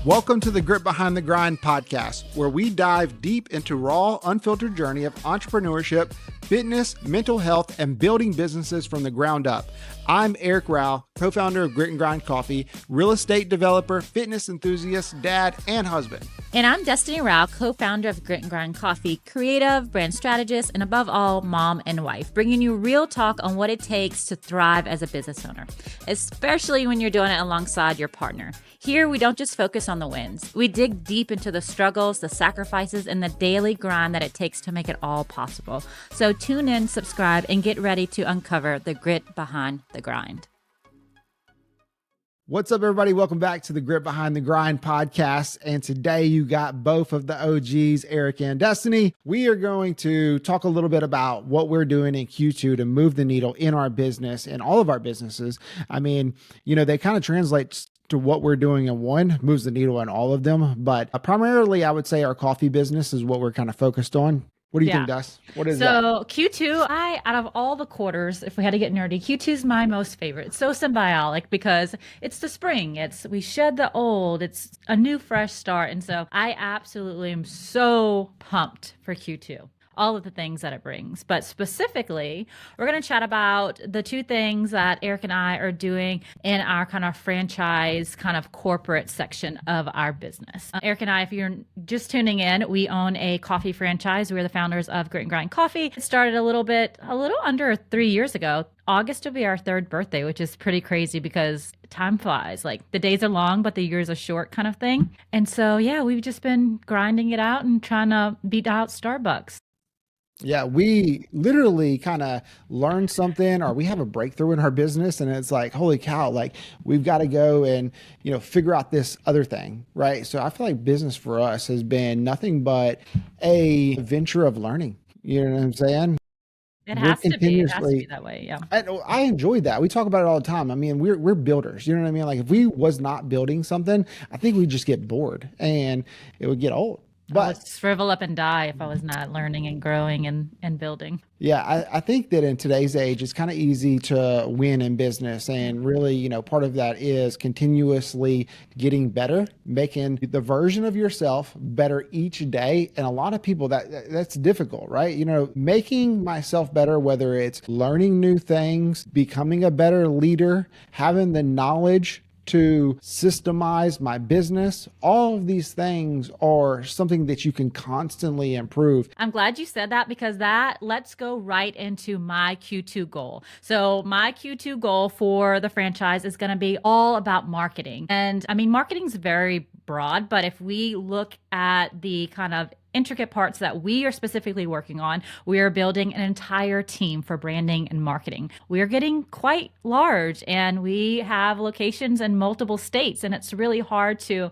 Welcome to the Grit Behind the Grind podcast, where we dive deep into raw, unfiltered journey of entrepreneurship, fitness, mental health, and building businesses from the ground up. I'm Eric Rowell, co-founder of Grit and Grind Coffee, real estate developer, fitness enthusiast, dad, and husband. And I'm Destiny Rowell, co-founder of Grit and Grind Coffee, creative, brand strategist, and above all, mom and wife, bringing you real talk on what it takes to thrive as a business owner, especially when you're doing it alongside your partner. Here, we don't just focus on the wins. We dig deep into the struggles, the sacrifices, and the daily grind that it takes to make it all possible. So tune in, subscribe, and get ready to uncover the grit behind the grind. What's up, everybody? Welcome back to the Grit Behind the Grind podcast. And today you got both of the OGs, Eric and Destiny. We are going to talk a little bit about what we're doing in Q2 to move the needle in our business and all of our businesses. I mean, they kind of translate to what we're doing in one, moves the needle in all of them. But primarily, I would say our coffee business is what we're kind of focused on. What do you think, Dust? What is that? So Q2, out of all the quarters, if we had to get nerdy, Q2 is my most favorite. It's so symbiotic because it's the spring. We shed the old. It's a new, fresh start. And so I absolutely am so pumped for Q2. All of the things that it brings. But specifically, we're going to chat about the two things that Eric and I are doing in our kind of franchise, kind of corporate section of our business. Eric and I, if you're just tuning in, we own a coffee franchise. We're the founders of Grit and Grind Coffee. It started a little under 3 years ago. August will be our third birthday, which is pretty crazy because time flies. Like the days are long, but the years are short kind of thing. And so, we've just been grinding it out and trying to beat out Starbucks. Yeah, we literally kind of learn something or we have a breakthrough in our business and it's like, holy cow, like we've got to go and, figure out this other thing, right? So I feel like business for us has been nothing but a venture of learning. You know what I'm saying? It has to be that way. Yeah. I enjoyed that. We talk about it all the time. I mean, we're builders. You know what I mean? Like if we was not building something, I think we'd just get bored and it would get old. But I would shrivel up and die if I was not learning and growing and building. Yeah, I think that in today's age, it's kind of easy to win in business. And really, part of that is continuously getting better, making the version of yourself better each day. And a lot of people, that's difficult, right? Making myself better, whether it's learning new things, becoming a better leader, having the knowledge to systemize my business. All of these things are something that you can constantly improve. I'm glad you said that because let's go right into my Q2 goal. So my Q2 goal for the franchise is going to be all about marketing. And I mean, marketing is very broad, but if we look at the kind of intricate parts that we are specifically working on, we are building an entire team for branding and marketing. We are getting quite large and we have locations in multiple states, and it's really hard to,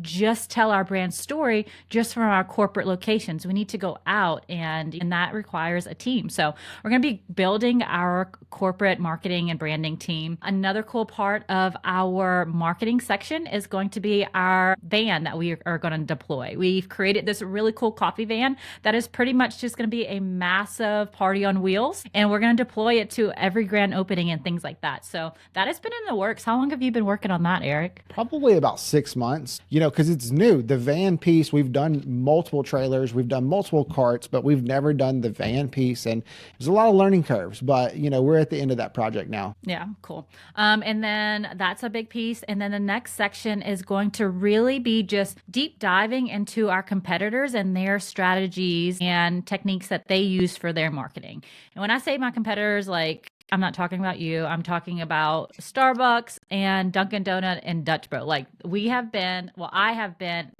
just tell our brand story just from our corporate locations. We need to go out and that requires a team. So we're going to be building our corporate marketing and branding team. Another cool part of our marketing section is going to be our van that we are going to deploy. We've created this really cool coffee van that is pretty much just going to be a massive party on wheels, and we're going to deploy it to every grand opening and things like that. So that has been in the works. How long have you been working on that, Eric? Probably about 6 months, because it's new. The van piece, we've done multiple trailers, we've done multiple carts, but we've never done the van piece, and there's a lot of learning curves, but we're at the end of that project now. Yeah, cool. And then that's a big piece. And then the next section is going to really be just deep diving into our competitors and their strategies and techniques that they use for their marketing. And when I say my competitors, I'm not talking about you. I'm talking about Starbucks and Dunkin' Donut and Dutch Bro. I have been,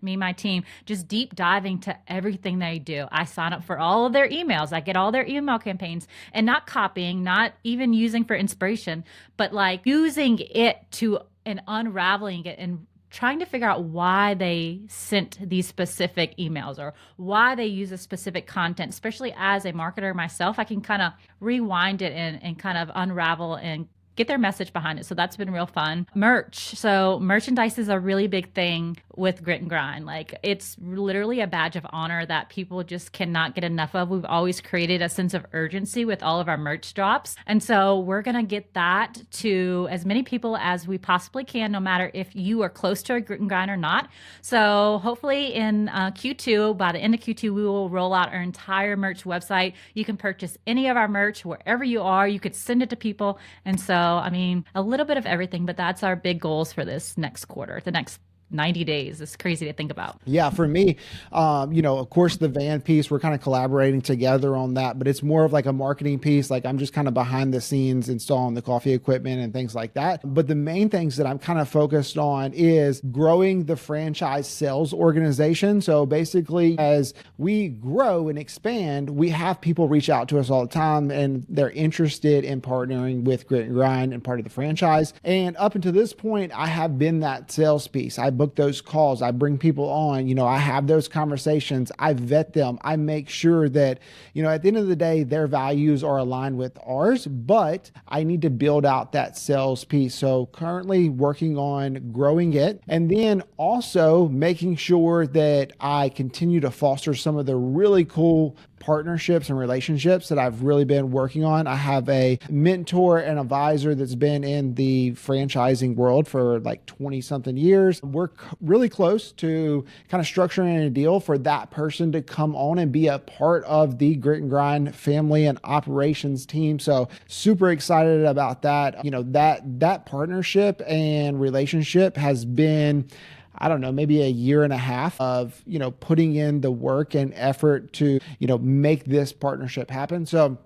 me and my team, just deep diving to everything they do. I sign up for all of their emails. I get all their email campaigns and not copying, not even using for inspiration, but using it to and unraveling it and trying to figure out why they sent these specific emails or why they use a specific content. Especially as a marketer myself, I can kind of rewind it and kind of unravel and get their message behind it. So that's been real fun. Merch. So merchandise is a really big thing with Grit and Grind. Like it's literally a badge of honor that people just cannot get enough of. We've always created a sense of urgency with all of our merch drops. And so we're going to get that to as many people as we possibly can, no matter if you are close to a Grit and Grind or not. So hopefully in Q2, by the end of Q2, we will roll out our entire merch website. You can purchase any of our merch wherever you are. You could send it to people. And so, I mean, a little bit of everything, but that's our big goals for this next quarter, the next 90 days. It's crazy to think about. Yeah, for me, of course, the van piece, we're kind of collaborating together on that, but it's more of like a marketing piece. Like I'm just kind of behind the scenes installing the coffee equipment and things like that. But the main things that I'm kind of focused on is growing the franchise sales organization. So basically, as we grow and expand, we have people reach out to us all the time and they're interested in partnering with Grit and Grind and part of the franchise. And up until this point, I have been that sales piece. I book those calls. I bring people on, I have those conversations. I vet them. I make sure that, at the end of the day, their values are aligned with ours, but I need to build out that sales piece. So currently working on growing it and then also making sure that I continue to foster some of the really cool partnerships and relationships that I've really been working on. I have a mentor and advisor that's been in the franchising world for like 20 something years. We're really close to kind of structuring a deal for that person to come on and be a part of the Grit and Grind family and operations team. So super excited about that. That partnership and relationship has been, I don't know, maybe a year and a half of, putting in the work and effort to, make this partnership happen. So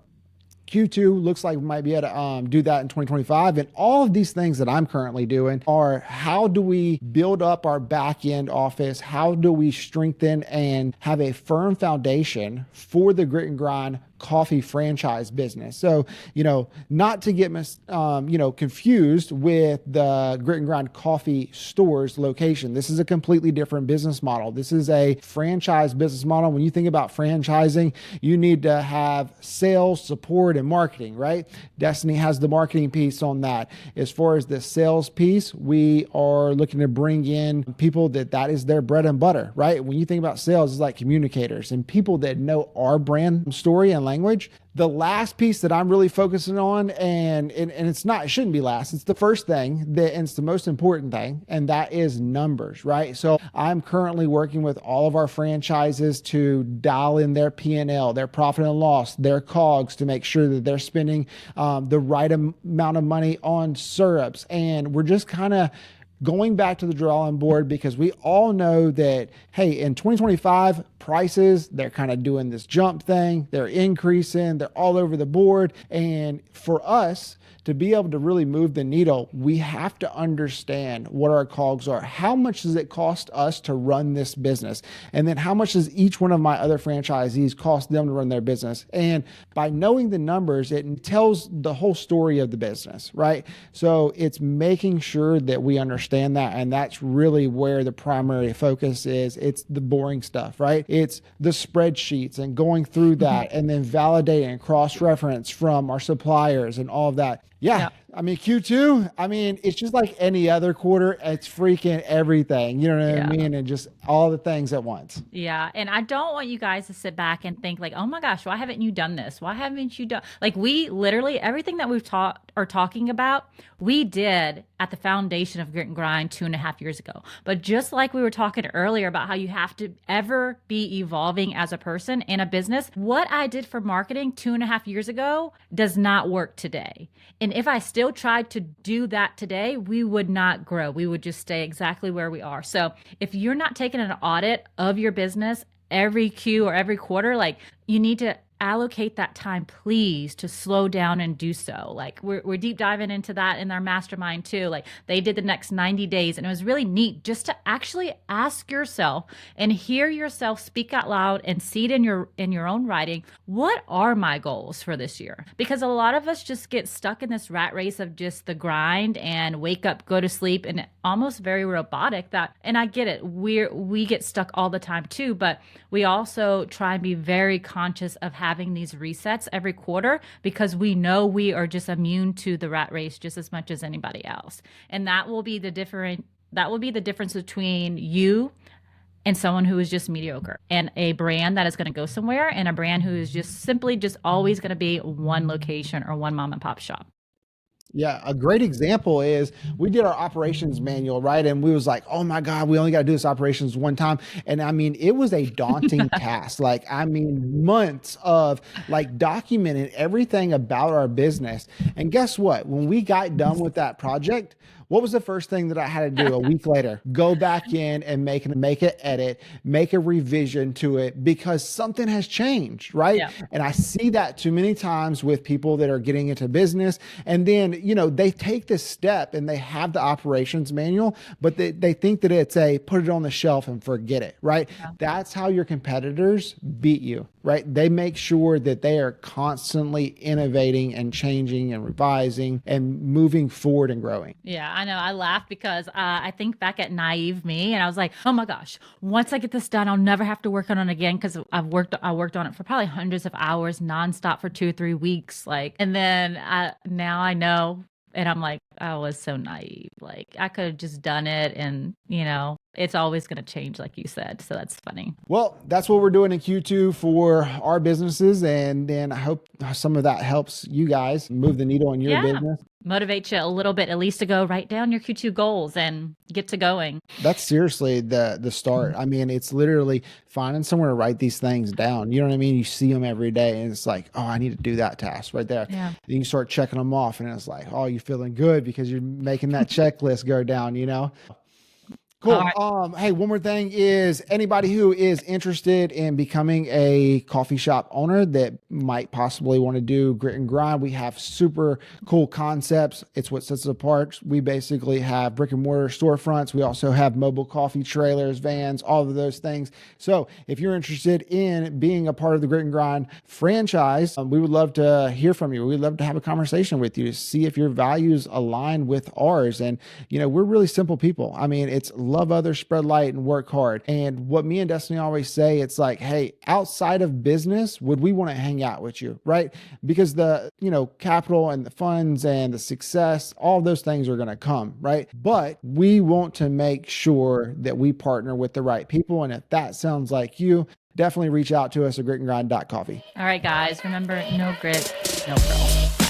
Q2 looks like we might be able to do that in 2025. And all of these things that I'm currently doing are how do we build up our back end office? How do we strengthen and have a firm foundation for the Grit and Grind coffee franchise business? So, not to get confused with the Grit and Grind coffee stores location. This is a completely different business model. This is a franchise business model. When you think about franchising, you need to have sales, support, and marketing, right? Destiny has the marketing piece on that. As far as the sales piece, we are looking to bring in people that is their bread and butter, right? When you think about sales, it's like communicators and people that know our brand story and language. The last piece that I'm really focusing on, and it shouldn't be last, it's the first thing, and it's the most important thing, and that is numbers, right? So I'm currently working with all of our franchises to dial in their P&L, their profit and loss, their COGS, to make sure that they're spending the right amount of money on syrups. And we're just kind of going back to the drawing board because we all know that, hey, in 2025, prices, they're kind of doing this jump thing. They're increasing. They're all over the board. And for us to be able to really move the needle, we have to understand what our COGS are. How much does it cost us to run this business? And then how much does each one of my other franchisees cost them to run their business? And by knowing the numbers, it tells the whole story of the business, right? So it's making sure that we understand that. And that's really where the primary focus is. It's the boring stuff, right? It's the spreadsheets and going through that and then validating cross-reference from our suppliers and all of that. Yeah. I mean, Q2, it's just like any other quarter. It's freaking everything. You know what I mean? And just all the things at once. Yeah. And I don't want you guys to sit back and think like, oh my gosh, why haven't you done this? Why haven't you done? Like we literally, everything that we've talking about, we did at the foundation of Grit and Grind 2.5 years ago. But just like we were talking earlier about how you have to ever be evolving as a person in a business, what I did for marketing 2.5 years ago does not work today. And if I still tried to do that today, we would not grow. We would just stay exactly where we are. So if you're not taking an audit of your business every Q or every quarter, like you need to allocate that time, please, to slow down and do so. Like we're deep diving into that in our mastermind too. Like they did the next 90 days and it was really neat just to actually ask yourself and hear yourself speak out loud and see it in your own writing. What are my goals for this year? Because a lot of us just get stuck in this rat race of just the grind and wake up, go to sleep, and almost very robotic and I get it. We get stuck all the time too, but we also try and be very conscious of having these resets every quarter because we know we are just immune to the rat race just as much as anybody else. And that will be the difference between you and someone who is just mediocre, and a brand that is going to go somewhere, and a brand who is just simply just always going to be one location or one mom and pop shop. Yeah, a great example is we did our operations manual, right? And we was like, oh my God, we only got to do this operations one time. And I mean, it was a daunting task. Like, I mean, months of like documenting everything about our business. And guess what? When we got done with that project, what was the first thing that I had to do a week later? Go back in and make an edit, make a revision to it because something has changed, right? Yeah. And I see that too many times with people that are getting into business. And then, they take this step and they have the operations manual, but they think that it's put it on the shelf and forget it, right? Yeah. That's how your competitors beat you, right? They make sure that they are constantly innovating and changing and revising and moving forward and growing. Yeah, I know. I laugh because I think back at naive me, and I was like, "Oh my gosh! Once I get this done, I'll never have to work on it again." Because I worked on it for probably hundreds of hours, nonstop for 2-3 weeks. And then now I know, and I'm like, I was so naive. Like I could have just done it, and it's always going to change, like you said. So that's funny. Well, that's what we're doing in Q2 for our businesses, and then I hope some of that helps you guys move the needle in your business. Motivate you a little bit, at least to go write down your Q2 goals and get to going. That's seriously the start. I mean, it's literally finding somewhere to write these things down. You know what I mean? You see them every day and it's like, oh, I need to do that task right there. Yeah. Then you start checking them off and it's like, oh, you're feeling good because you're making that checklist go down, Cool. Right. Hey, one more thing is anybody who is interested in becoming a coffee shop owner that might possibly want to do grit and grind. We have super cool concepts. It's what sets us apart. We basically have brick and mortar storefronts. We also have mobile coffee trailers, vans, all of those things. So if you're interested in being a part of the Grit and Grind franchise, we would love to hear from you. We'd love to have a conversation with you to see if your values align with ours. And, we're really simple people. I mean, it's love others, spread light, and work hard. And what me and Destiny always say, it's like, hey, outside of business, would we want to hang out with you, right? Because the, capital and the funds and the success, all those things are going to come, right? But we want to make sure that we partner with the right people. And if that sounds like you, definitely reach out to us at gritandgrind.coffee. All right, guys, remember, no grit, no grill.